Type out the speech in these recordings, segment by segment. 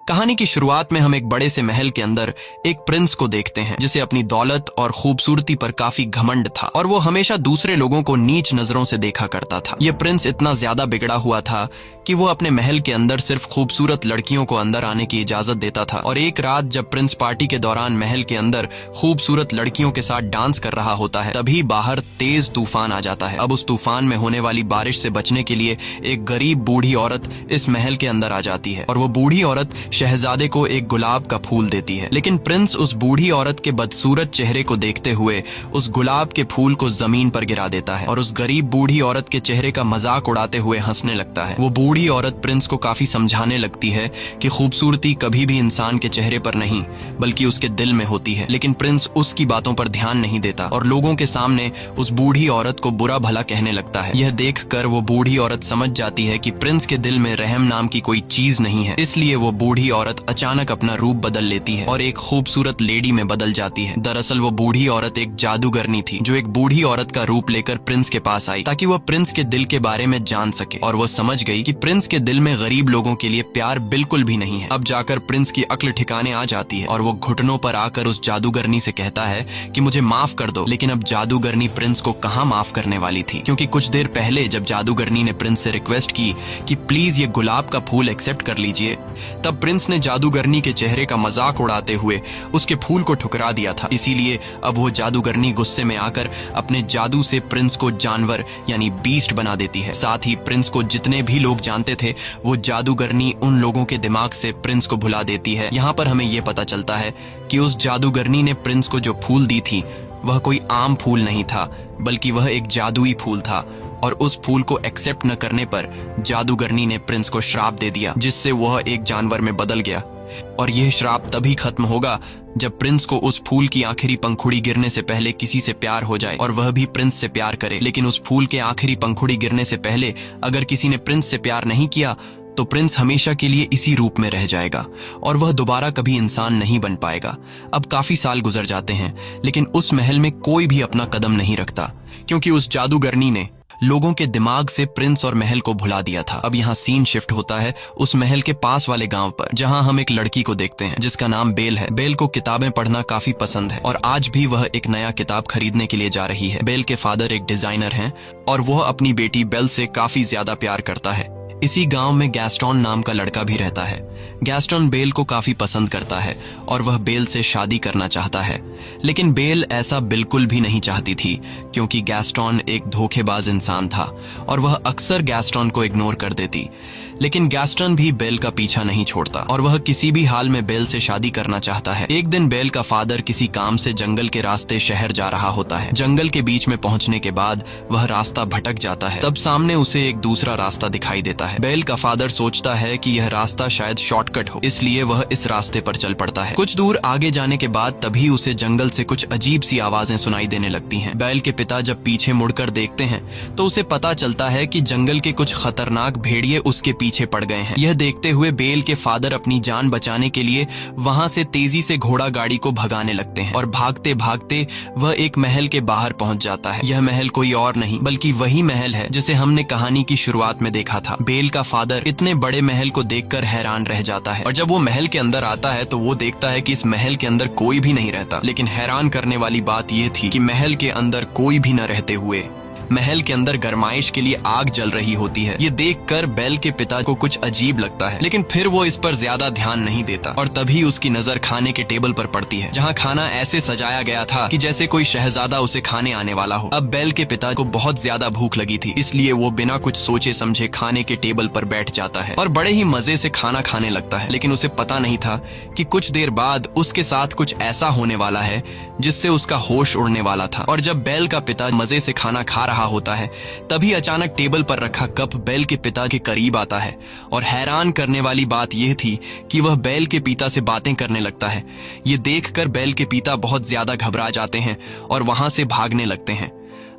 कहानी की शुरुआत में हम एक बड़े से महल के अंदर एक प्रिंस को देखते हैं जिसे अपनी दौलत और खूबसूरती पर काफी घमंड था और वो हमेशा दूसरे लोगों को नीच नजरों से देखा करता था। ये प्रिंस इतना ज्यादा बिगड़ा हुआ था कि वो अपने महल के अंदर सिर्फ खूबसूरत लड़कियों को अंदर आने की इजाजत देता था। और एक रात जब प्रिंस पार्टी के दौरान महल के अंदर खूबसूरत लड़कियों के साथ डांस कर रहा होता है, तभी बाहर तेज तूफान आ जाता है। अब उस तूफान में होने वाली बारिश से बचने के लिए एक गरीब बूढ़ी औरत इस महल के अंदर आ जाती है और वो बूढ़ी औरत शहजादे को एक गुलाब का फूल देती है। लेकिन प्रिंस उस बूढ़ी औरत के बदसूरत चेहरे को देखते हुए उस गुलाब के फूल को जमीन पर गिरा देता है और उस गरीब बूढ़ी औरत के चेहरे का मजाक उड़ाते हुए हंसने लगता है। वो बूढ़ी औरत प्रिंस को काफी समझाने लगती है कि खूबसूरती कभी भी इंसान के चेहरे पर नहीं बल्कि उसके दिल में होती है। लेकिन प्रिंस उसकी बातों पर ध्यान नहीं देता और लोगों के सामने उस बूढ़ी औरत को बुरा भला कहने लगता है। यह देखकर वो बूढ़ी औरत समझ जाती है कि प्रिंस के दिल में रहम नाम की कोई चीज नहीं है, इसलिए वो बूढ़ी औरत अचानक अपना रूप बदल लेती है और एक खूबसूरत लेडी में बदल जाती है। दरअसल वो बूढ़ी औरत एक जादूगरनी थी जो एक बूढ़ी औरत का रूप लेकर प्रिंस के पास आई ताकि वह प्रिंस के दिल के बारे में जान सके। और वो समझ गई कि प्रिंस के दिल में गरीब लोगों के लिए प्यार बिल्कुल भी नहीं है। अब जाकर प्रिंस की अक्ल ठिकाने आ जाती है और वो घुटनों पर आकर उस जादूगरनी से कहता है कि मुझे माफ कर दो। लेकिन अब जादूगरनी प्रिंस को कहाँ माफ करने वाली थी, क्योंकि कुछ देर पहले जब जादूगरनी ने प्रिंस से रिक्वेस्ट की कि प्लीज ये गुलाब का फूल एक्सेप्ट कर लीजिए, तब प्रिंस ने जादूगरनी के चेहरे का मजाक उड़ाते हुए उसके फूल को ठुकरा दिया था। इसीलिए अब वो जादूगरनी गुस्से में आकर अपने जादू से प्रिंस को जानवर यानी बीस्ट बना देती है। साथ ही प्रिंस को जितने भी लोग जानते थे वो जादूगरनी उन लोगों के दिमाग से प्रिंस को भुला देती है। यहाँ पर हमें यह पता चलता है कि उस जादूगरनी ने प्रिंस को जो फूल दी थी वह कोई आम फूल नहीं था बल्कि वह एक जादुई फूल था और उस फूल को एक्सेप्ट न करने पर जादूगरनी ने प्रिंस को श्राप दे दिया जिससे वह एक जानवर में बदल गया। और यह श्राप तभी खत्म होगा जब प्रिंस को उस फूल की आखिरी पंखुड़ी गिरने से पहले किसी से प्यार हो जाए और वह भी प्रिंस से प्यार करे। लेकिन उस फूल के आखिरी पंखुड़ी गिरने से पहले अगर किसी ने प्रिंस से प्यार नहीं किया तो प्रिंस हमेशा के लिए इसी रूप में रह जाएगा और वह दोबारा कभी इंसान नहीं बन पाएगा। अब काफी साल गुजर जाते हैं लेकिन उस महल में कोई भी अपना कदम नहीं रखता क्योंकि उस जादूगरनी ने लोगों के दिमाग से प्रिंस और महल को भुला दिया था। अब यहाँ सीन शिफ्ट होता है उस महल के पास वाले गांव पर जहाँ हम एक लड़की को देखते हैं जिसका नाम बेल है। बेल को किताबें पढ़ना काफी पसंद है और आज भी वह एक नया किताब खरीदने के लिए जा रही है। बेल के फादर एक डिजाइनर हैं और वह अपनी बेटी बेल से काफी ज्यादा प्यार करता है। इसी गांव में गैस्टोन नाम का लड़का भी रहता है। गैस्टोन बेल को काफी पसंद करता है और वह बेल से शादी करना चाहता है, लेकिन बेल ऐसा बिल्कुल भी नहीं चाहती थी क्योंकि गैस्टोन एक धोखेबाज इंसान था और वह अक्सर गैस्टोन को इग्नोर कर देती। लेकिन गैस्टोन भी बेल का पीछा नहीं छोड़ता और वह किसी भी हाल में बेल से शादी करना चाहता है। एक दिन बेल का फादर किसी काम से जंगल के रास्ते शहर जा रहा होता है। जंगल के बीच में पहुंचने के बाद वह रास्ता भटक जाता है। तब सामने उसे एक दूसरा रास्ता दिखाई देता है। बेल का फादर सोचता है कि यह रास्ता शायद शॉर्टकट हो, इसलिए वह इस रास्ते पर चल पड़ता है। कुछ दूर आगे जाने के बाद तभी उसे जंगल से कुछ अजीब सी आवाजें सुनाई देने लगती हैं। बेल के पिता जब पीछे मुड़कर देखते हैं तो उसे पता चलता है कि जंगल के कुछ खतरनाक भेड़िए उसके पीछे पड़ गए हैं। यह देखते हुए बेल के फादर अपनी जान बचाने के लिए वहां से तेजी से घोड़ा गाड़ी को भगाने लगते हैं और भागते भागते वह एक महल के बाहर पहुंच जाता है। यह महल कोई और नहीं बल्कि वही महल है जिसे हमने कहानी की शुरुआत में देखा था। बेल का फादर इतने बड़े महल को देखकर हैरान रह जाता है और जब वो महल के अंदर आता है तो वो देखता है कि इस महल के अंदर कोई भी नहीं रहता। लेकिन हैरान करने वाली बात यह थी कि महल के अंदर कोई भी न रहते हुए महल के अंदर गरमाइश के लिए आग जल रही होती है। ये देखकर बेल के पिता को कुछ अजीब लगता है, लेकिन फिर वो इस पर ज्यादा ध्यान नहीं देता और तभी उसकी नजर खाने के टेबल पर पड़ती है जहाँ खाना ऐसे सजाया गया था कि जैसे कोई शहजादा उसे खाने आने वाला हो। अब बेल के पिता को बहुत ज्यादा भूख लगी थी, इसलिए वो बिना कुछ सोचे समझे खाने के टेबल पर बैठ जाता है और बड़े ही मजे से खाना खाने लगता है। लेकिन उसे पता नहीं था कि कुछ देर बाद उसके साथ कुछ ऐसा होने वाला है जिससे उसका होश उड़ने वाला था। और जब बेल का पिता मजे से खाना खा रहा होता है तभी अचानक टेबल पर रखा कप बेल के पिता के करीब आता है और हैरान करने वाली बात यह थी कि वह बेल के पिता से बातें करने लगता है। ये देखकर बेल के पिता बहुत ज्यादा घबरा जाते हैं और वहां से भागने लगते हैं।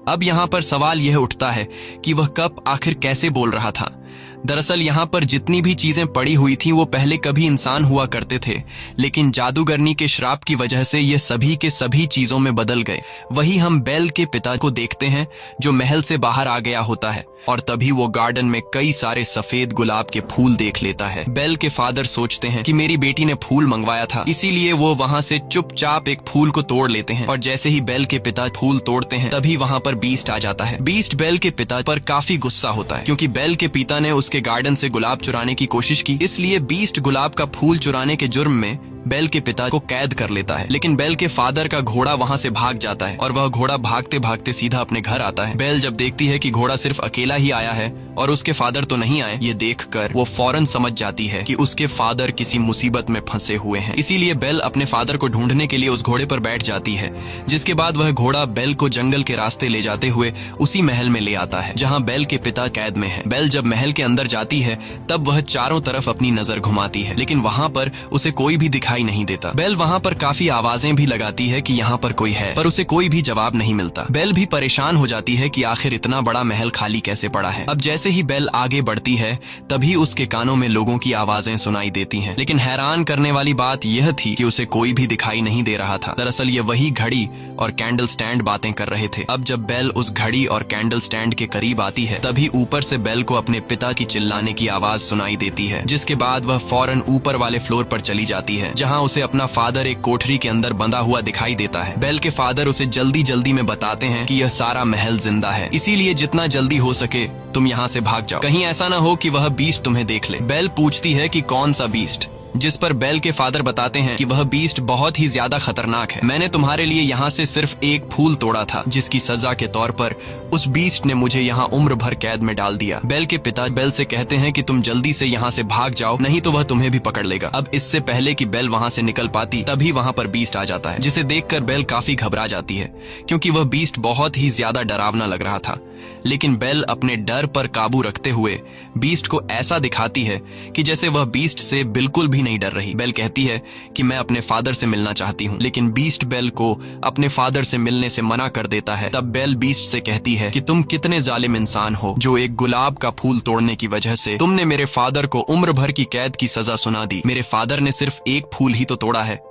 अब यहाँ पर सवाल यह उठता है कि वह कप आखिर कैसे बोल रहा था। दरअसल यहाँ पर जितनी भी चीजें पड़ी हुई थी वो पहले कभी इंसान हुआ करते थे, लेकिन जादूगरनी के श्राप की वजह से ये सभी के सभी चीजों में बदल गए। वही हम बेल के पिता को देखते हैं जो महल से बाहर आ गया होता है और तभी वो गार्डन में कई सारे सफेद गुलाब के फूल देख लेता है। बेल के फादर सोचते हैं कि मेरी बेटी ने फूल मंगवाया था, इसीलिए वो वहाँ से चुपचाप एक फूल को तोड़ लेते हैं और जैसे ही बेल के पिता फूल तोड़ते हैं तभी वहाँ पर बीस्ट आ जाता है। बीस्ट बेल के पिता पर काफी गुस्सा होता है क्योंकि बेल के पिता ने उसके गार्डन से गुलाब चुराने की कोशिश की, इसलिए बीस्ट गुलाब का फूल चुराने के जुर्म में बेल के पिता को कैद कर लेता है। लेकिन बेल के फादर का घोड़ा वहाँ से भाग जाता है और वह घोड़ा भागते भागते सीधा अपने घर आता है। बेल जब देखती है कि घोड़ा सिर्फ अकेला ही आया है और उसके फादर तो नहीं आए, ये देखकर वो फौरन समझ जाती है कि उसके फादर किसी मुसीबत में फंसे हुए हैं। इसीलिए बेल अपने फादर को ढूंढने के लिए उस घोड़े पर बैठ जाती है, जिसके बाद वह घोड़ा बेल को जंगल के रास्ते ले जाते हुए उसी महल में ले आता है जहाँ बेल के पिता कैद में है। बेल जब महल के अंदर जाती है तब वह चारों तरफ अपनी नजर घुमाती है, लेकिन वहाँ पर उसे कोई भी दिखाई नहीं देता। बेल वहाँ पर काफी आवाजें भी लगाती है कि यहाँ पर कोई है, पर उसे कोई भी जवाब नहीं मिलता। बेल भी परेशान हो जाती है कि आखिर इतना बड़ा महल खाली कैसे पड़ा है। अब जैसे ही बेल आगे बढ़ती है तभी उसके कानों में लोगों की आवाजें सुनाई देती हैं, लेकिन हैरान करने वाली बात यह थी कि उसे कोई भी दिखाई नहीं दे रहा था। दरअसल ये वही घड़ी और कैंडल स्टैंड बातें कर रहे थे। अब जब बेल उस घड़ी और कैंडल स्टैंड के करीब आती है तभी ऊपर से बेल को अपने पिता की चिल्लाने की आवाज सुनाई देती है, जिसके बाद वह फौरन ऊपर वाले फ्लोर पर चली जाती है जहाँ उसे अपना फादर एक कोठरी के अंदर बंधा हुआ दिखाई देता है। बेल के फादर उसे जल्दी जल्दी में बताते हैं कि यह सारा महल जिंदा है, इसीलिए जितना जल्दी हो सके तुम यहाँ से भाग जाओ, कहीं ऐसा ना हो कि वह बीस्ट तुम्हें देख ले। बेल पूछती है कि कौन सा बीस्ट, जिस पर बेल के फादर बताते हैं कि वह बीस्ट बहुत ही ज्यादा खतरनाक है। मैंने तुम्हारे लिए यहाँ से सिर्फ एक फूल तोड़ा था, जिसकी सजा के तौर पर उस बीस्ट ने मुझे यहाँ उम्र भर कैद में डाल दिया। बेल के पिता बेल से कहते हैं कि तुम जल्दी से यहाँ से भाग जाओ, नहीं तो वह तुम्हें भी पकड़ लेगा। अब इससे पहले कि बेल वहाँ से निकल पाती तभी वहाँ पर बीस्ट आ जाता है, जिसे देखकर बेल काफी घबरा जाती है क्योंकि वह बीस्ट बहुत ही ज्यादा डरावना लग रहा था। लेकिन बेल अपने डर पर काबू रखते हुए बीस्ट को ऐसा दिखाती है कि जैसे वह बीस्ट से बिल्कुल भी नहीं डर रही। बेल कहती है कि मैं अपने फादर से मिलना चाहती हूँ, लेकिन बीस्ट बेल को अपने फादर से मिलने से मना कर देता है। तब बेल बीस्ट से कहती है कि तुम कितने जालिम इंसान हो जो एक गुलाब का फूल तोड़ने की वजह से तुमने मेरे फादर को उम्र भर की कैद की सजा सुना दी। मेरे फादर ने सिर्फ एक फूल ही तो तोड़ा है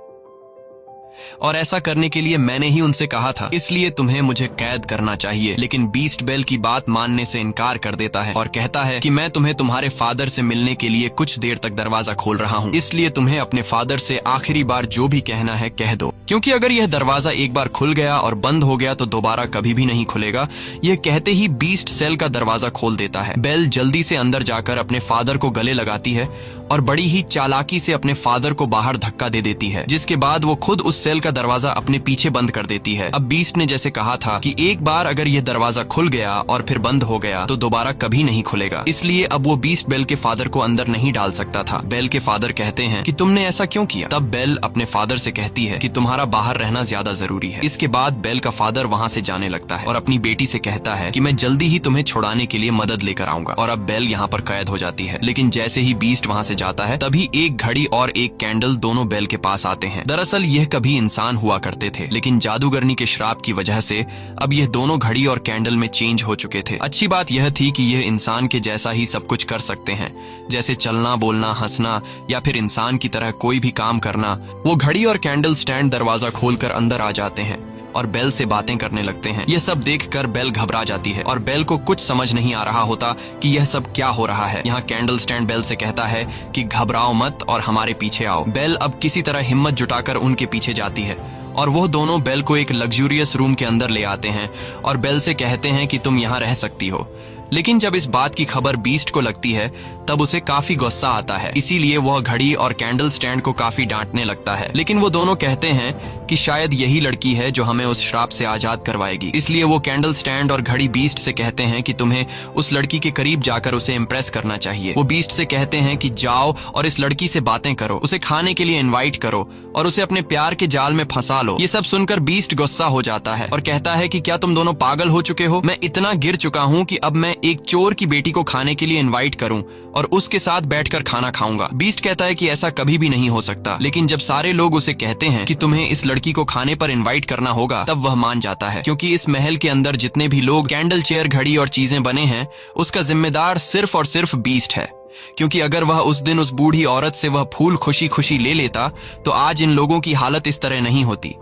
और ऐसा करने के लिए मैंने ही उनसे कहा था, इसलिए तुम्हें मुझे कैद करना चाहिए। लेकिन बीस्ट बेल की बात मानने से इनकार कर देता है और कहता है कि मैं तुम्हें तुम्हारे फादर से मिलने के लिए कुछ देर तक दरवाजा खोल रहा हूँ, इसलिए तुम्हें अपने फादर से आखिरी बार जो भी कहना है कह दो, क्योंकि अगर यह दरवाजा एक बार खुल गया और बंद हो गया तो दोबारा कभी भी नहीं खुलेगा। यह कहते ही बीस्ट सेल का दरवाजा खोल देता है। बेल जल्दी से अंदर जाकर अपने फादर को गले लगाती है और बड़ी ही चालाकी से अपने फादर को बाहर धक्का दे देती है, जिसके बाद वो खुद उस सेल का दरवाजा अपने पीछे बंद कर देती है। अब बीस्ट ने जैसे कहा था कि एक बार अगर यह दरवाजा खुल गया और फिर बंद हो गया तो दोबारा कभी नहीं खुलेगा, इसलिए अब वो बीस्ट बेल के फादर को अंदर नहीं डाल सकता था। बेल के फादर कहते हैं कि तुमने ऐसा क्यों किया? तब बेल अपने फादर से कहती है कि तुम्हारा बाहर रहना ज्यादा जरूरी है। इसके बाद बेल का फादर वहाँ से जाने लगता है और अपनी बेटी से कहता है कि मैं जल्दी ही तुम्हें छुड़ाने के लिए मदद लेकर आऊंगा। और अब बेल यहाँ पर कैद हो जाती है। लेकिन जैसे ही बीस्ट वहाँ से जाता है तभी एक घड़ी और एक कैंडल दोनों बेल के पास आते हैं। दरअसल यह कभी इंसान हुआ करते थे, लेकिन जादूगरनी के श्राप की वजह से अब यह दोनों घड़ी और कैंडल में चेंज हो चुके थे। अच्छी बात यह थी कि यह इंसान के जैसा ही सब कुछ कर सकते हैं, जैसे चलना, बोलना, हंसना या फिर इंसान की तरह कोई भी काम करना। वो घड़ी और कैंडल स्टैंड दरवाजा खोलकर अंदर आ जाते हैं और बेल से बातें करने लगते हैं। ये सब देखकर बेल घबरा जाती है और बेल को कुछ समझ नहीं आ रहा होता कि यह सब क्या हो रहा है। यहाँ कैंडल स्टैंड बेल से कहता है कि घबराओ मत और हमारे पीछे आओ। बेल अब किसी तरह हिम्मत जुटाकर उनके पीछे जाती है और वो दोनों बेल को एक लग्जूरियस रूम के अंदर ले आते हैं और बेल से कहते हैं कि तुम यहाँ रह सकती हो। लेकिन जब इस बात की खबर बीस्ट को लगती है तब उसे काफी गुस्सा आता है, इसीलिए वह घड़ी और कैंडल स्टैंड को काफी डांटने लगता है। लेकिन वो दोनों कहते हैं कि शायद यही लड़की है जो हमें उस श्राप से आजाद करवाएगी। इसलिए वो कैंडल स्टैंड और घड़ी बीस्ट से कहते हैं कि तुम्हें उस लड़की के करीब जाकर उसे इम्प्रेस करना चाहिए। वो बीस्ट से कहते हैं कि जाओ और इस लड़की से बातें करो, उसे खाने के लिए इन्वाइट करो और उसे अपने प्यार के जाल में फंसा लो। ये सब सुनकर बीस्ट गुस्सा हो जाता है और कहता है कि क्या तुम दोनों पागल हो चुके हो? मैं इतना गिर चुका हूँ कि अब मैं एक चोर की बेटी को खाने के लिए इनवाइट करूं और उसके साथ बैठकर खाना खाऊंगा। बीस्ट कहता है कि ऐसा कभी भी नहीं हो सकता, लेकिन जब सारे लोग उसे कहते हैं कि तुम्हें इस लड़की को खाने पर इनवाइट करना होगा, तब वह मान जाता है, क्योंकि इस महल के अंदर जितने भी लोग कैंडल चेयर, घड़ी और चीजें बने हैं, उसका जिम्मेदार सिर्फ और सिर्फ बीस्ट है। क्योंकि अगर वह उस दिन उस बूढ़ी औरत से वह फूल खुशी खुशी ले लेता तो आज इन लोगों की हालत इस तरह नहीं होती।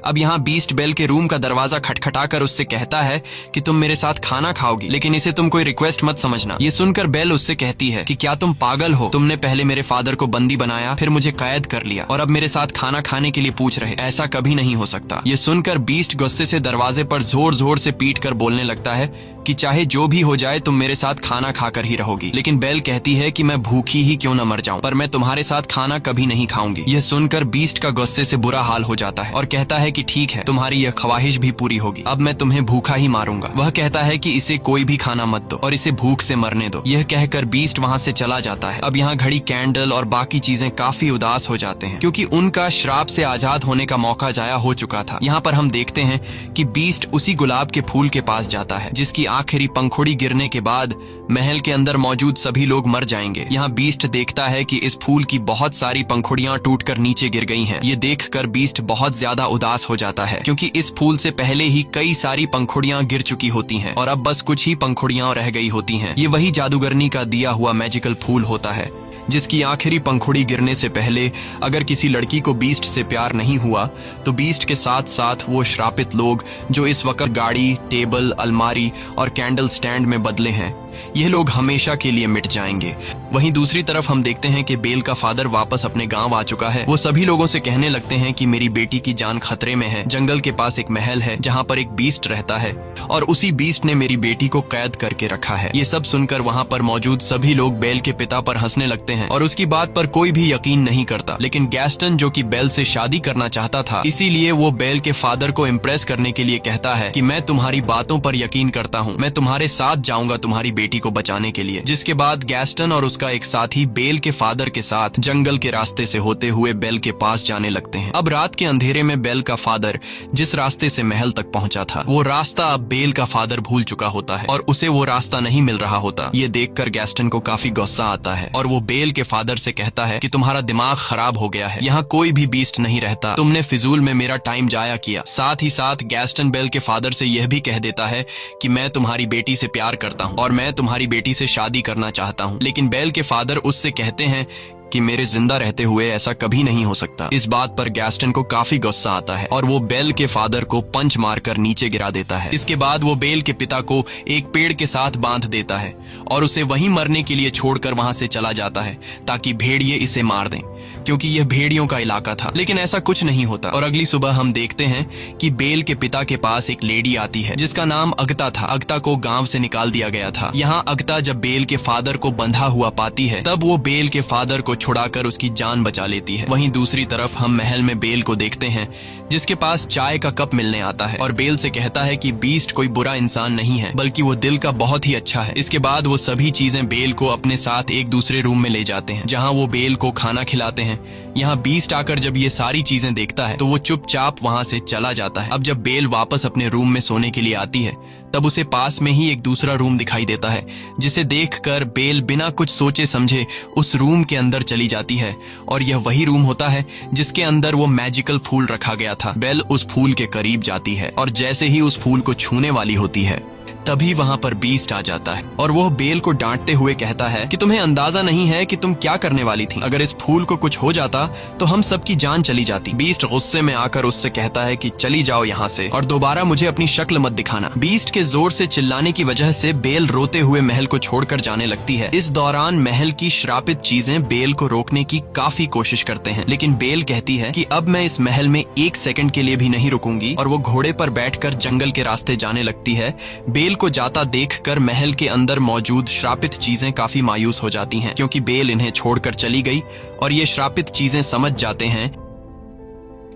अब यहाँ बीस्ट बेल के रूम का दरवाजा खटखटाकर उससे कहता है कि तुम मेरे साथ खाना खाओगी, लेकिन इसे तुम कोई रिक्वेस्ट मत समझना। ये सुनकर बेल उससे कहती है कि क्या तुम पागल हो? तुमने पहले मेरे फादर को बंदी बनाया, फिर मुझे कैद कर लिया और अब मेरे साथ खाना खाने के लिए पूछ रहे। ऐसा कभी नहीं हो सकता। ये सुनकर बीस्ट गुस्से से दरवाजे पर जोर जोर से पीट कर बोलने लगता है कि चाहे जो भी हो जाए तुम मेरे साथ खाना खाकर ही रहोगी। लेकिन बेल कहती है कि मैं भूखी ही क्यों न मर जाऊं, पर मैं तुम्हारे साथ खाना कभी नहीं खाऊंगी। यह सुनकर बीस्ट का गुस्से से बुरा हाल हो जाता है और कहता है कि ठीक है, तुम्हारी यह ख्वाहिश भी पूरी होगी, अब मैं तुम्हें भूखा ही मारूंगा। वह कहता है कि इसे कोई भी खाना मत दो और इसे भूख से मरने दो। यह कहकर बीस्ट वहाँ से चला जाता है। अब यहाँ घड़ी, कैंडल और बाकी चीजें काफी उदास हो जाते हैं, क्योंकि उनका श्राप से आजाद होने का मौका जाया हो चुका था। यहाँ पर हम देखते हैं कि बीस्ट उसी गुलाब के फूल के पास जाता है जिसकी आखिरी पंखुड़ी गिरने के बाद महल के अंदर मौजूद सभी लोग मर जाएंगे। यहाँ बीस्ट देखता है कि इस फूल की बहुत सारी पंखुड़ियां टूटकर नीचे गिर गई हैं। ये देखकर बीस्ट बहुत ज्यादा उदास हो जाता है, क्योंकि इस फूल से पहले ही कई सारी पंखुड़ियां गिर चुकी होती हैं और अब बस कुछ ही पंखुड़ियां रह गई होती हैं। ये वही जादूगरनी का दिया हुआ मैजिकल फूल होता है जिसकी आखिरी पंखुड़ी गिरने से पहले अगर किसी लड़की को बीस्ट से प्यार नहीं हुआ तो बीस्ट के साथ साथ वो श्रापित लोग जो इस वक्त गाड़ी, टेबल, अलमारी और कैंडल स्टैंड में बदले हैं, यह लोग हमेशा के लिए मिट जाएंगे। वहीं दूसरी तरफ हम देखते हैं कि बेल का फादर वापस अपने गांव आ चुका है। वो सभी लोगों से कहने लगते हैं कि मेरी बेटी की जान खतरे में है। जंगल के पास एक महल है जहां पर एक बीस्ट रहता है और उसी बीस्ट ने मेरी बेटी को कैद करके रखा है। ये सब सुनकर वहां पर मौजूद सभी लोग बेल के पिता पर हंसने लगते हैं और उसकी बात पर कोई भी यकीन नहीं करता। लेकिन गैस्टन, जो कि बेल से शादी करना चाहता था, इसीलिए वो बेल के फादर को इम्प्रेस करने के लिए कहता है कि मैं तुम्हारी बातों पर यकीन करता हूँ, मैं तुम्हारे साथ जाऊंगा तुम्हारी बेटी को बचाने के लिए। जिसके बाद गैस्टन और उसका एक साथी बेल के फादर के साथ जंगल के रास्ते से होते हुए बेल के पास जाने लगते हैं। अब रात के अंधेरे में बेल का फादर जिस रास्ते से महल तक पहुंचा था, वो रास्ता अब बेल का फादर भूल चुका होता है और उसे वो रास्ता नहीं मिल रहा होता। ये देखकर गैस्टन को काफी गुस्सा आता है और वो बेल के फादर से कहता है कि तुम्हारा दिमाग खराब हो गया है, यहाँ कोई भी बीस्ट नहीं रहता, तुमने फिजूल में मेरा टाइम जाया किया। साथ ही साथ गैस्टन बेल के फादर से यह भी कह देता है कि मैं तुम्हारी बेटी से प्यार करता हूँ और मैं तुम्हारी बेटी से शादी करना चाहता हूँ। लेकिन बेल के फादर उससे कहते हैं कि मेरे जिंदा रहते हुए ऐसा कभी नहीं हो सकता। इस बात पर गैस्टन को काफी गुस्सा आता है और वो बेल के फादर को पंच मारकर नीचे गिरा देता है। इसके बाद वो बेल के पिता को एक पेड़ के साथ बांध देता है और उसे वहीं मरने के लिए छोड़कर वहां से चला जाता है ताकि भेड़िए इसे मार दें, क्योंकि यह भेड़ियों का इलाका था। लेकिन ऐसा कुछ नहीं होता और अगली सुबह हम देखते हैं कि बेल के पिता के पास एक लेडी आती है जिसका नाम अगता था। अगता को गांव से निकाल दिया गया था। यहाँ अगता जब बेल के फादर को बंधा हुआ पाती है तब वो बेल के फादर को छुड़ाकर उसकी जान बचा लेती है। वहीं दूसरी तरफ हम महल में बेल को देखते हैं जिसके पास चाय का कप मिलने आता है और बेल से कहता है कि बीस्ट कोई बुरा इंसान नहीं है, बल्कि वो दिल का बहुत ही अच्छा है। इसके बाद वो सभी चीजें बेल को अपने साथ एक दूसरे रूम में ले जाते हैं जहाँ वो बेल को खाना खिलाते हैं। यहाँ बीस्ट आकर जब ये सारी चीजें देखता है तो वो चुपचाप वहाँ से चला जाता है। अब जब बेल वापस अपने रूम में सोने के लिए आती है तब उसे पास में ही एक दूसरा रूम दिखाई देता है, जिसे देखकर बेल बिना कुछ सोचे समझे उस रूम के अंदर चली जाती है और यह वही रूम होता है जिसके अंदर वो मैजिकल फूल रखा गया था। बेल उस फूल के करीब जाती है और जैसे ही उस फूल को छूने वाली होती है तभी वहां पर बीस्ट आ जाता है और वो बेल को डांटते हुए कहता है कि तुम्हें अंदाजा नहीं है कि तुम क्या करने वाली थी। अगर इस फूल को कुछ हो जाता तो हम सबकी जान चली जाती। बीस्ट गुस्से में आकर उससे कहता है कि चली जाओ यहाँ से और दोबारा मुझे अपनी शक्ल मत दिखाना। बीस्ट के जोर से चिल्लाने की वजह से बेल रोते हुए महल को छोड़कर जाने लगती है। इस दौरान महल की श्रापित चीजें बेल को रोकने की काफी कोशिश करते हैं, लेकिन बेल कहती है कि अब मैं इस महल में एक सेकंड के लिए भी नहीं रुकूंगी और वो घोड़े पर बैठकर जंगल के रास्ते जाने लगती है। बेल को जाता देखकर महल के अंदर मौजूद श्रापित चीजें काफी मायूस हो जाती हैं, क्योंकि बेल इन्हें छोड़कर चली गई और ये श्रापित चीजें समझ जाते हैं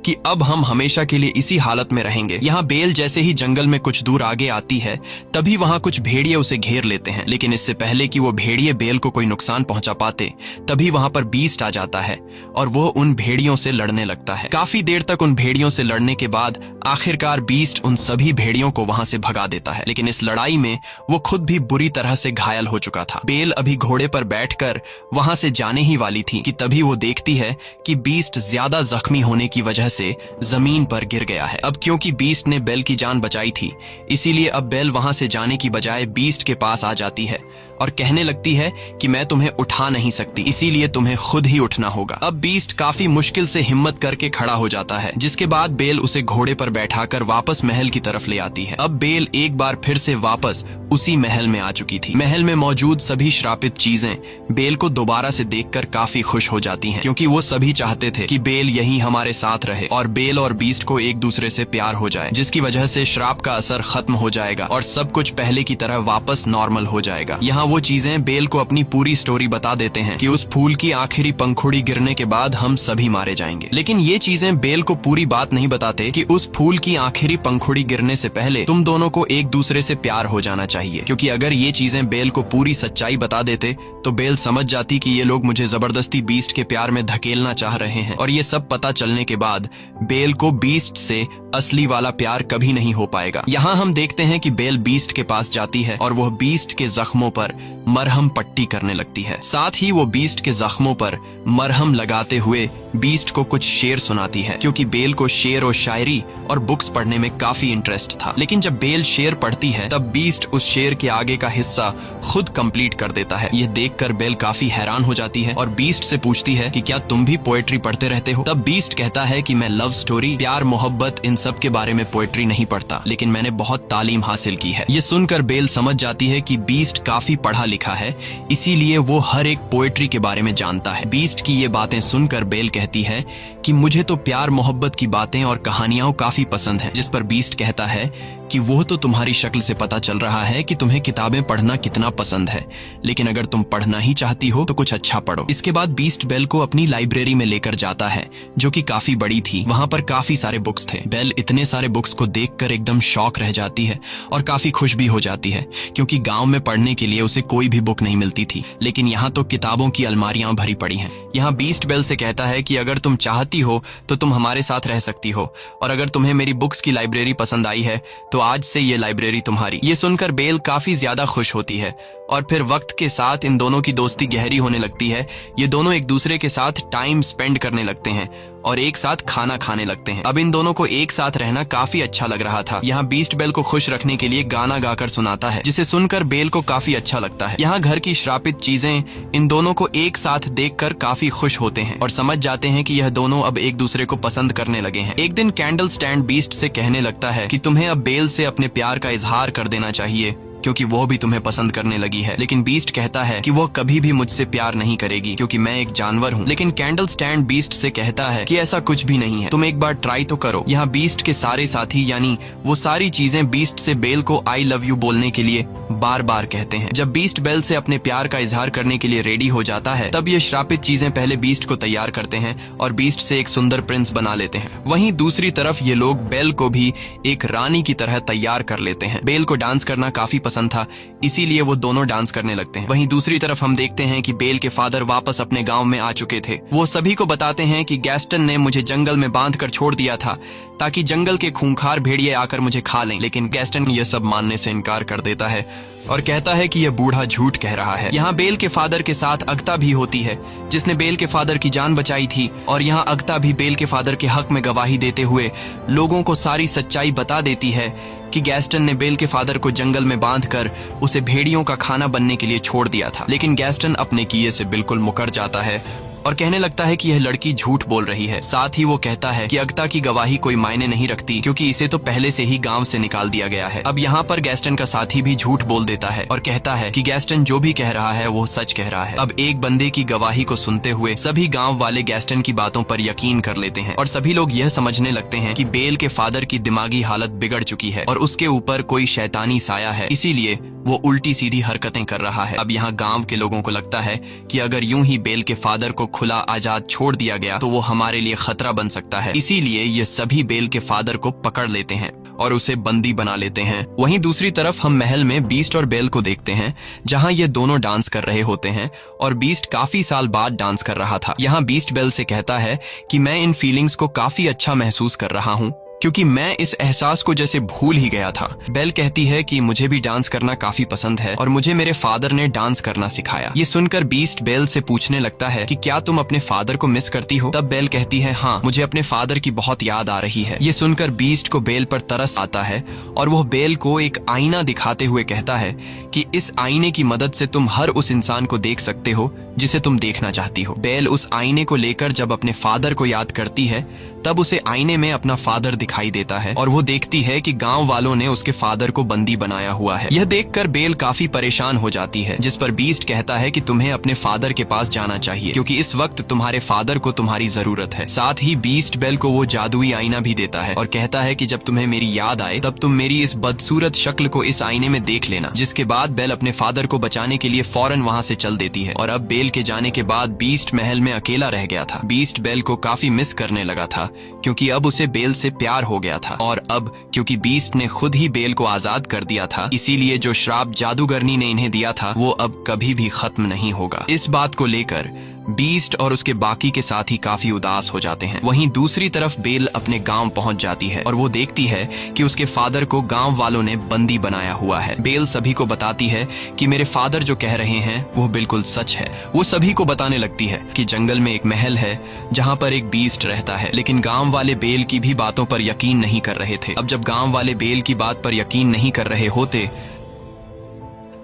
कि अब हम हमेशा के लिए इसी हालत में रहेंगे। यहाँ बेल जैसे ही जंगल में कुछ दूर आगे आती है तभी वहाँ कुछ भेड़िए उसे घेर लेते हैं, लेकिन इससे पहले कि वो भेड़िए बेल को कोई नुकसान पहुंचा पाते तभी वहाँ पर बीस्ट आ जाता है और वो उन भेड़ियों से लड़ने लगता है। काफी देर तक उन भेड़ियों से लड़ने के बाद आखिरकार बीस्ट उन सभी भेड़ियों को वहाँ से भगा देता है, लेकिन इस लड़ाई में वो खुद भी बुरी तरह से घायल हो चुका था। बेल अभी घोड़े पर बैठकर वहाँ से जाने ही वाली थी कि तभी वो देखती है कि बीस्ट ज्यादा जख्मी होने की वजह से जमीन पर गिर गया है। अब क्योंकि बीस्ट ने बेल की जान बचाई थी, इसीलिए अब बेल वहां से जाने की बजाय बीस्ट के पास आ जाती है और कहने लगती है कि मैं तुम्हें उठा नहीं सकती, इसीलिए तुम्हें खुद ही उठना होगा। अब बीस्ट काफी मुश्किल से हिम्मत करके खड़ा हो जाता है, जिसके बाद बेल उसे घोड़े पर बैठाकर वापस महल की तरफ ले आती है। अब बेल एक बार फिर से वापस उसी महल में आ चुकी थी। महल में मौजूद सभी श्रापित चीजें बेल को दोबारा से देखकर काफी खुश हो जाती हैं, क्योंकि वो सभी चाहते थे कि बेल यहीं हमारे साथ रहे और बेल और बीस्ट को एक दूसरे से प्यार हो जाए, जिसकी वजह से श्राप का असर खत्म हो जाएगा और सब कुछ पहले की तरह वापस नॉर्मल हो जाएगा। यहाँ वो चीजें बेल को अपनी पूरी स्टोरी बता देते हैं कि उस फूल की आखिरी पंखुड़ी गिरने के बाद हम सभी मारे जाएंगे, लेकिन ये चीजें बेल को पूरी बात नहीं बताते कि उस फूल की आखिरी पंखुड़ी गिरने से पहले तुम दोनों को एक दूसरे से प्यार हो जाना चाहिए, क्योंकि अगर ये चीजें बेल को पूरी सच्चाई बता देते तो बेल समझ जाती कि ये लोग मुझे जबरदस्ती बीस्ट के प्यार में धकेलना चाह रहे हैं, और ये सब पता चलने के बाद बेल को बीस्ट से असली वाला प्यार कभी नहीं हो पाएगा। यहाँ हम देखते हैं कि बेल बीस्ट के पास जाती है और वह बीस्ट के जख्मों पर मरहम पट्टी करने लगती है। साथ ही वो बीस्ट के जख्मों पर मरहम लगाते हुए बीस्ट को कुछ शेर सुनाती है, क्योंकि बेल को शेर और शायरी और बुक्स पढ़ने में काफी इंटरेस्ट था। लेकिन जब बेल शेर पढ़ती है तब बीस्ट उस शेर के आगे का हिस्सा खुद कंप्लीट कर देता है। यह देखकर बेल काफी हैरान हो जाती है और बीस्ट से पूछती है कि क्या तुम भी पोएट्री पढ़ते रहते हो? तब बीस्ट कहता है कि मैं लव स्टोरी, प्यार, मोहब्बत, इन सब के बारे में पोएट्री नहीं पढ़ता, लेकिन मैंने बहुत तालीम हासिल की है। ये सुनकर बेल समझ जाती है कि बीस्ट काफी पढ़ा लिखा है, इसीलिए वो हर एक पोएट्री के बारे में जानता है। बीस्ट की ये बातें सुनकर बेल कहती है कि मुझे तो प्यार मोहब्बत की बातें और कहानियां काफी पसंद हैं, जिस पर बीस्ट कहता है कि वो तो तुम्हारी शक्ल से पता चल रहा है कि तुम्हें किताबें पढ़ना कितना पसंद है, लेकिन अगर तुम पढ़ना ही चाहती हो तो कुछ अच्छा पढ़ो। इसके बाद बीस्ट बेल को अपनी लाइब्रेरी में लेकर जाता है, जो कि काफी बड़ी थी। वहां पर काफी सारे बुक्स थे। बेल इतने सारे बुक्स को देखकर एकदम शॉक रह जाती है और काफी खुश भी हो जाती है, क्योंकि गांव में पढ़ने के लिए उसे कोई भी बुक नहीं मिलती थी, लेकिन यहाँ तो किताबों की अलमारियां भरी पड़ी हैं। यहाँ बीस्ट बेल से कहता है कि अगर तुम चाहती हो तो तुम हमारे साथ रह सकती हो, और अगर तुम्हें मेरी बुक्स की लाइब्रेरी पसंद आई है तो आज से ये लाइब्रेरी तुम्हारी। ये सुनकर बेल काफी ज्यादा खुश होती है और फिर वक्त के साथ इन दोनों की दोस्ती गहरी होने लगती है। ये दोनों एक दूसरे के साथ टाइम स्पेंड करने लगते हैं और एक साथ खाना खाने लगते हैं। अब इन दोनों को एक साथ रहना काफी अच्छा लग रहा था। यहाँ बीस्ट बेल को खुश रखने के लिए गाना गाकर सुनाता है, जिसे सुनकर बेल को काफी अच्छा लगता है। यहाँ घर की श्रापित चीजें इन दोनों को एक साथ देखकर काफी खुश होते हैं और समझ जाते हैं कि यह दोनों अब एक दूसरे को पसंद करने लगे हैं। एक दिन कैंडल स्टैंड बीस्ट से कहने लगता है कि तुम्हें अब बेल से अपने प्यार का इजहार कर देना चाहिए, क्योंकि वो भी तुम्हें पसंद करने लगी है। लेकिन बीस्ट कहता है कि वो कभी भी मुझसे प्यार नहीं करेगी, क्योंकि मैं एक जानवर हूँ। लेकिन कैंडल स्टैंड बीस्ट से कहता है कि ऐसा कुछ भी नहीं है, तुम एक बार ट्राई तो करो। यहाँ बीस्ट के सारे साथी यानी वो सारी चीजें बीस्ट से बेल को आई लव यू बोलने के लिए बार बार कहते हैं। जब बीस्ट बेल से अपने प्यार का इजहार करने के लिए रेडी हो जाता है तब ये श्रापित चीजें पहले बीस्ट को तैयार करते हैं और बीस्ट से एक सुंदर प्रिंस बना लेते हैं। वहीं दूसरी तरफ ये लोग बेल को भी एक रानी की तरह तैयार कर लेते हैं। बेल को डांस करना काफी पसंद था, इसीलिए वो दोनों डांस करने लगते हैं। वहीं दूसरी तरफ हम देखते हैं कि बेल के फादर वापस अपने गांव में आ चुके थे। वो सभी को बताते हैं कि गैस्टन ने मुझे जंगल में बांधकर छोड़ दिया था ताकि जंगल के खूंखार भेड़िए आकर मुझे खा लें, लेकिन गैस्टन ये सब मानने से इनकार कर देता है और कहता है कि यह बूढ़ा झूठ कह रहा है। यहाँ बेल के फादर के साथ अगता भी होती है, जिसने बेल के फादर की जान बचाई थी, और यहाँ अगता भी बेल के फादर के हक में गवाही देते हुए लोगों को सारी सच्चाई बता देती है कि गैस्टन ने बेल के फादर को जंगल में बांधकर उसे भेड़ियों का खाना बनने के लिए छोड़ दिया था। लेकिन गैस्टन अपने किए से बिल्कुल मुकर जाता है और कहने लगता है कि यह लड़की झूठ बोल रही है। साथ ही वो कहता है कि अगता की गवाही कोई मायने नहीं रखती, क्योंकि इसे तो पहले से ही गांव से निकाल दिया गया है। अब यहाँ पर गैस्टन का साथी भी झूठ बोल देता है और कहता है कि गैस्टन जो भी कह रहा है वो सच कह रहा है। अब एक बंदे की गवाही को सुनते हुए सभी गाँव वाले गैस्टन की बातों पर यकीन कर लेते हैं और सभी लोग यह समझने लगते हैं कि बेल के फादर की दिमागी हालत बिगड़ चुकी है और उसके ऊपर कोई शैतानी साया है, इसीलिए वो उल्टी सीधी हरकतें कर रहा है। अब यहाँ गांव के लोगों को लगता है कि अगर यूं ही बेल के फादर को खुला आजाद छोड़ दिया गया तो वो हमारे लिए खतरा बन सकता है। इसीलिए ये सभी बेल के फादर को पकड़ लेते हैं और उसे बंदी बना लेते हैं। वहीं दूसरी तरफ हम महल में बीस्ट और बेल को देखते हैं, जहां ये दोनों डांस कर रहे होते हैं और बीस्ट काफी साल बाद डांस कर रहा था। यहाँ बीस्ट बेल से कहता है कि मैं इन फीलिंग्स को काफी अच्छा महसूस कर रहा हूँ, क्योंकि मैं इस एहसास को जैसे भूल ही गया था। बेल कहती है कि मुझे भी डांस करना काफी पसंद है और मुझे मेरे फादर ने डांस करना सिखाया। ये सुनकर बीस्ट बेल से पूछने लगता है कि क्या तुम अपने फादर को मिस करती हो? तब बेल कहती है, हाँ, मुझे अपने फादर की बहुत याद आ रही है। ये सुनकर बीस्ट को बेल पर तरस आता है और वह बेल को एक आईना दिखाते हुए कहता है कि इस आईने की मदद से तुम हर उस इंसान को देख सकते हो जिसे तुम देखना चाहती हो। बेल उस आईने को लेकर जब अपने फादर को याद करती है तब उसे आईने में अपना फादर दिखाई देता है और वो देखती है कि गांव वालों ने उसके फादर को बंदी बनाया हुआ है। यह देखकर बेल काफी परेशान हो जाती है, जिस पर बीस्ट कहता है कि तुम्हें अपने फादर के पास जाना चाहिए क्योंकि इस वक्त तुम्हारे फादर को तुम्हारी जरूरत है। साथ ही बीस्ट बेल को वो जादुई आईना भी देता है और कहता है कि जब तुम्हें मेरी याद आए तब तुम मेरी इस बदसूरत शक्ल को इस आईने में देख लेना। जिसके बाद बेल अपने फादर को बचाने के लिए फौरन वहाँ से चल देती है। और अब बेल के जाने के बाद बीस्ट महल में अकेला रह गया था। बीस्ट बेल को काफी मिस करने लगा था क्योंकि अब उसे बेल से प्यार हो गया था और अब क्योंकि बीस्ट ने खुद ही बेल को आजाद कर दिया था, इसीलिए जो श्राप जादूगरनी ने इन्हें दिया था वो अब कभी भी खत्म नहीं होगा। इस बात को लेकर बीस्ट और उसके बाकी के साथी काफी उदास हो जाते हैं। वहीं दूसरी तरफ बेल अपने गांव पहुंच जाती है और वो देखती है कि उसके फादर को गांव वालों ने बंदी बनाया हुआ है। बेल सभी को बताती है कि मेरे फादर जो कह रहे हैं वो बिल्कुल सच है। वो सभी को बताने लगती है कि जंगल में एक महल है जहां पर एक बीस्ट रहता है, लेकिन गांव वाले बेल की भी बातों पर यकीन नहीं कर रहे थे। अब जब गांव वाले बेल की बात पर यकीन नहीं कर रहे होते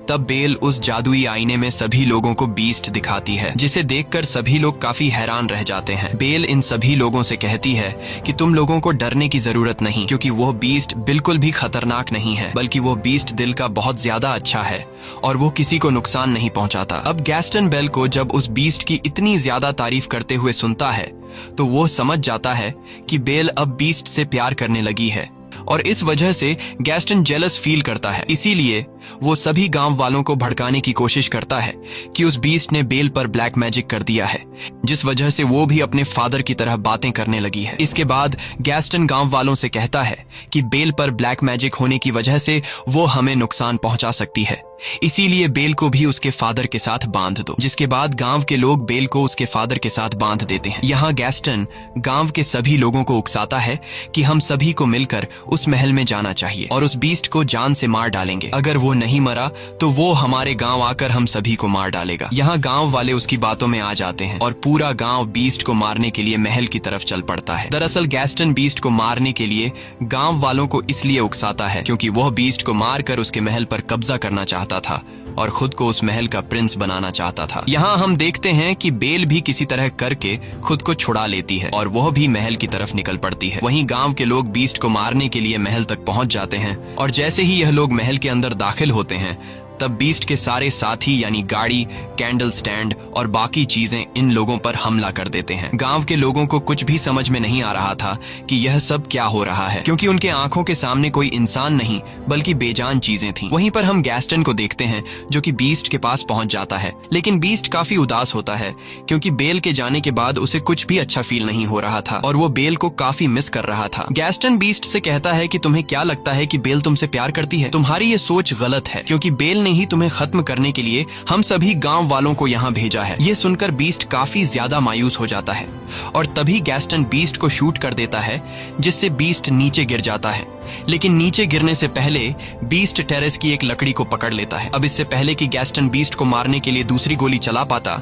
तब बेल उस जादुई आईने में सभी लोगों को बीस्ट दिखाती है, जिसे देखकर सभी लोग काफी हैरान रह जाते हैं। बेल इन सभी लोगों से कहती है कि तुम लोगों को डरने की जरूरत नहीं, क्योंकि वो बीस्ट बिल्कुल भी खतरनाक नहीं है, बल्कि वो बीस्ट दिल का बहुत ज्यादा अच्छा है और वो किसी को नुकसान नहीं पहुंचाता। अब गैस्टन बेल को जब उस बीस्ट की इतनी ज्यादा तारीफ करते हुए सुनता है तो वो समझ जाता है कि बेल अब बीस्ट से प्यार करने लगी है और इस वजह से गैस्टन जेलस फील करता है। इसीलिए वो सभी गांव वालों को भड़काने की कोशिश करता है कि उस बीस्ट ने बेल पर ब्लैक मैजिक कर दिया है, जिस वजह से वो भी अपने फादर की तरह बातें करने लगी है। इसके बाद गैस्टन गांव वालों से कहता है कि बेल पर ब्लैक मैजिक होने की वजह से वो हमें नुकसान पहुंचा सकती है, इसीलिए बेल को भी उसके फादर के साथ बांध दो। जिसके बाद गांव के लोग बेल को उसके फादर के साथ बांध देते हैं। यहाँ गैस्टन गांव के सभी लोगों को उकसाता है कि हम सभी को मिलकर उस महल में जाना चाहिए और उस बीस्ट को जान से मार डालेंगे। अगर वो नहीं मरा तो वो हमारे गांव आकर हम सभी को मार डालेगा। यहाँ गांव वाले उसकी बातों में आ जाते हैं और पूरा गांव बीस्ट को मारने के लिए महल की तरफ चल पड़ता है। दरअसल गैस्टन बीस्ट को मारने के लिए गांव वालों को इसलिए उकसाता है क्योंकि वह बीस्ट को मारकर उसके महल पर कब्जा करना चाहता था और खुद को उस महल का प्रिंस बनाना चाहता था। यहाँ हम देखते हैं कि बेल भी किसी तरह करके खुद को छुड़ा लेती है और वह भी महल की तरफ निकल पड़ती है। वहीं गांव के लोग बीस्ट को मारने के लिए महल तक पहुंच जाते हैं और जैसे ही यह लोग महल के अंदर दाखिल होते हैं तब बीस्ट के सारे साथी यानी गाड़ी, कैंडल स्टैंड और बाकी चीजें इन लोगों पर हमला कर देते हैं। गांव के लोगों को कुछ भी समझ में नहीं आ रहा था कि यह सब क्या हो रहा है, क्योंकि उनके आंखों के सामने कोई इंसान नहीं बल्कि बेजान चीजें थीं। वहीं पर हम गैस्टन को देखते हैं जो कि बीस्ट के पास पहुंच जाता है, लेकिन बीस्ट काफी उदास होता है क्योंकि बेल के जाने के बाद उसे कुछ भी अच्छा फील नहीं हो रहा था और वो बेल को काफी मिस कर रहा था। गैस्टन बीस्ट से कहता है कि तुम्हें क्या लगता है कि बेल तुमसे प्यार करती है? तुम्हारी ये सोच गलत है, क्योंकि बेल ने ही तुम्हें खत्म करने के लिए हम सभी गांव वालों को यहाँ भेजा है। ये सुनकर बीस्ट काफी ज्यादा मायूस हो जाता है और तभी गैस्टन बीस्ट को शूट कर देता है, जिससे बीस्ट नीचे गिर जाता है। लेकिन नीचे गिरने से पहले बीस्ट टेरेस की एक लकड़ी को पकड़ लेता है। अब इससे पहले कि गैस्टन बीस्ट को मारने के लिए दूसरी गोली चला पाता,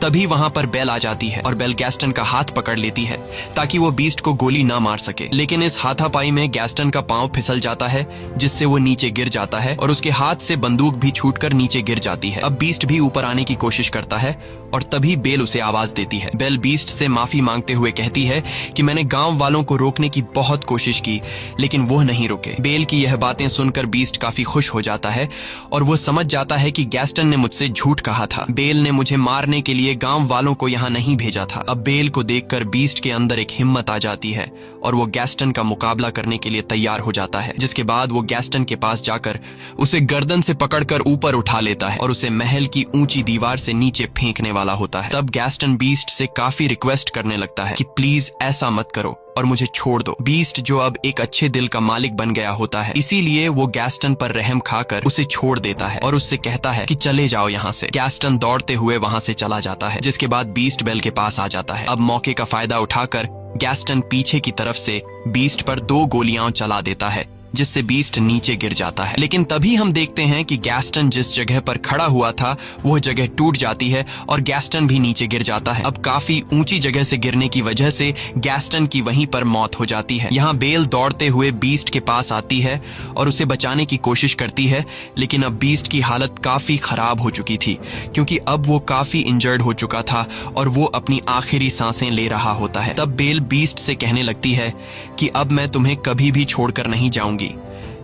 तभी वहां पर बेल आ जाती है और बेल गैस्टन का हाथ पकड़ लेती है ताकि वो बीस्ट को गोली ना मार सके। लेकिन इस हाथापाई में गैस्टन का पांव फिसल जाता है, जिससे वो नीचे गिर जाता है और उसके हाथ से बंदूक भी छूटकर नीचे गिर जाती है। अब बीस्ट भी ऊपर आने की कोशिश करता है और तभी बेल उसे आवाज देती है। बेल बीस्ट से माफी मांगते हुए कहती है कि मैंने गांव वालों को रोकने की बहुत कोशिश की, लेकिन वो नहीं रुके। बेल की यह बातें सुनकर बीस्ट काफी खुश हो जाता है और वो समझ जाता है कि गैस्टन ने मुझसे झूठ कहा था। बेल ने मुझे मारने के लिए गांव वालों को यहाँ नहीं भेजा था। अब बेल को देखकर बीस्ट के अंदर एक हिम्मत आ जाती है और वो गैस्टन का मुकाबला करने के लिए तैयार हो जाता है, जिसके बाद वो गैस्टन के पास जाकर उसे गर्दन से पकड़कर ऊपर उठा लेता है और उसे महल की ऊंची दीवार से नीचे फेंकने वाला होता है। तब गैस्टन बीस्ट से काफी रिक्वेस्ट करने लगता है कि प्लीज ऐसा मत करो और मुझे छोड़ दो। बीस्ट जो अब एक अच्छे दिल का मालिक बन गया होता है, इसीलिए वो गैस्टन पर रहम खाकर उसे छोड़ देता है और उससे कहता है कि चले जाओ यहाँ से। गैस्टन दौड़ते हुए वहाँ से चला जाता है, जिसके बाद बीस्ट बेल के पास आ जाता है। अब मौके का फायदा उठाकर गैस्टन पीछे की तरफ से बीस्ट पर 2 गोलियां चला देता है, जिससे बीस्ट नीचे गिर जाता है। लेकिन तभी हम देखते हैं कि गैस्टन जिस जगह पर खड़ा हुआ था वह जगह टूट जाती है और गैस्टन भी नीचे गिर जाता है। अब काफी ऊंची जगह से गिरने की वजह से गैस्टन की वहीं पर मौत हो जाती है। यहाँ बेल दौड़ते हुए बीस्ट के पास आती है और उसे बचाने की कोशिश करती है, लेकिन अब बीस्ट की हालत काफी खराब हो चुकी थी, क्योंकि अब वो काफी इंजर्ड हो चुका था और वो अपनी आखिरी सांसें ले रहा होता है। तब बेल बीस्ट से कहने लगती है कि अब मैं तुम्हें कभी भी छोड़कर नहीं जाऊंगी।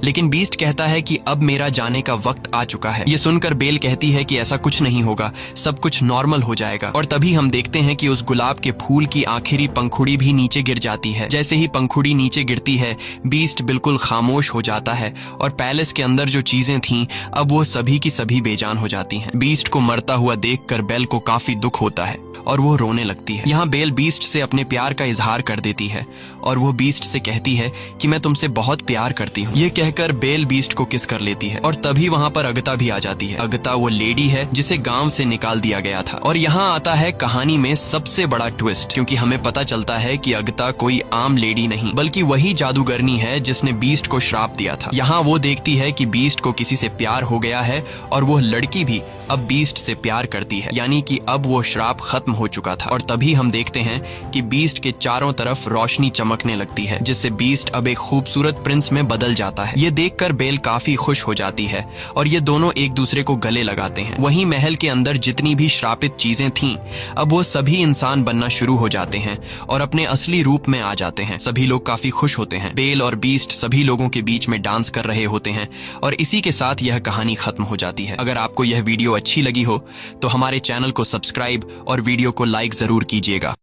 लेकिन बीस्ट कहता है कि अब मेरा जाने का वक्त आ चुका है। ये सुनकर बेल कहती है कि ऐसा कुछ नहीं होगा, सब कुछ नॉर्मल हो जाएगा। और तभी हम देखते हैं कि उस गुलाब के फूल की आखिरी पंखुड़ी भी नीचे गिर जाती है। जैसे ही पंखुड़ी नीचे गिरती है, बीस्ट बिल्कुल खामोश हो जाता है और पैलेस के अंदर जो चीजें थीं अब वो सभी की सभी बेजान हो जाती हैं। बीस्ट को मरता हुआ देखकर बेल को काफी दुख होता है और वो रोने लगती है। यहाँ बेल बीस्ट से अपने प्यार का इजहार कर देती है और वो बीस्ट से कहती है कि मैं तुमसे बहुत प्यार करती हूँ। ये कहकर बेल बीस्ट को किस कर लेती है और तभी वहाँ पर अगता भी आ जाती है। अगता वो लेडी है जिसे गांव से निकाल दिया गया था। और यहाँ आता है कहानी में सबसे बड़ा ट्विस्ट, क्योंकि हमें पता चलता है कि अगता कोई आम लेडी नहीं बल्कि वही जादूगरनी है जिसने बीस्ट को श्राप दिया था। यहाँ वो देखती है कि बीस्ट को किसी से प्यार हो गया है और वो लड़की भी अब बीस्ट से प्यार करती है, यानी कि अब वो श्राप खत्म हो चुका था। और तभी हम देखते हैं कि बीस्ट के चारों तरफ रोशनी चमकने लगती है, जिससे बीस्ट अब एक खूबसूरत प्रिंस में बदल जाता है। ये देखकर बेल काफी खुश हो जाती है और ये दोनों एक दूसरे को गले लगाते हैं। वहीं महल के अंदर जितनी भी श्रापित चीजें थीं अब वो सभी इंसान बनना शुरू हो जाते हैं और अपने असली रूप में आ जाते हैं। सभी लोग काफी खुश होते हैं। बेल और बीस्ट सभी लोगों के बीच में डांस कर रहे होते हैं और इसी के साथ यह कहानी खत्म हो जाती है। अगर आपको यह वीडियो अच्छी लगी हो तो हमारे चैनल को सब्सक्राइब और वीडियो को लाइक जरूर कीजिएगा।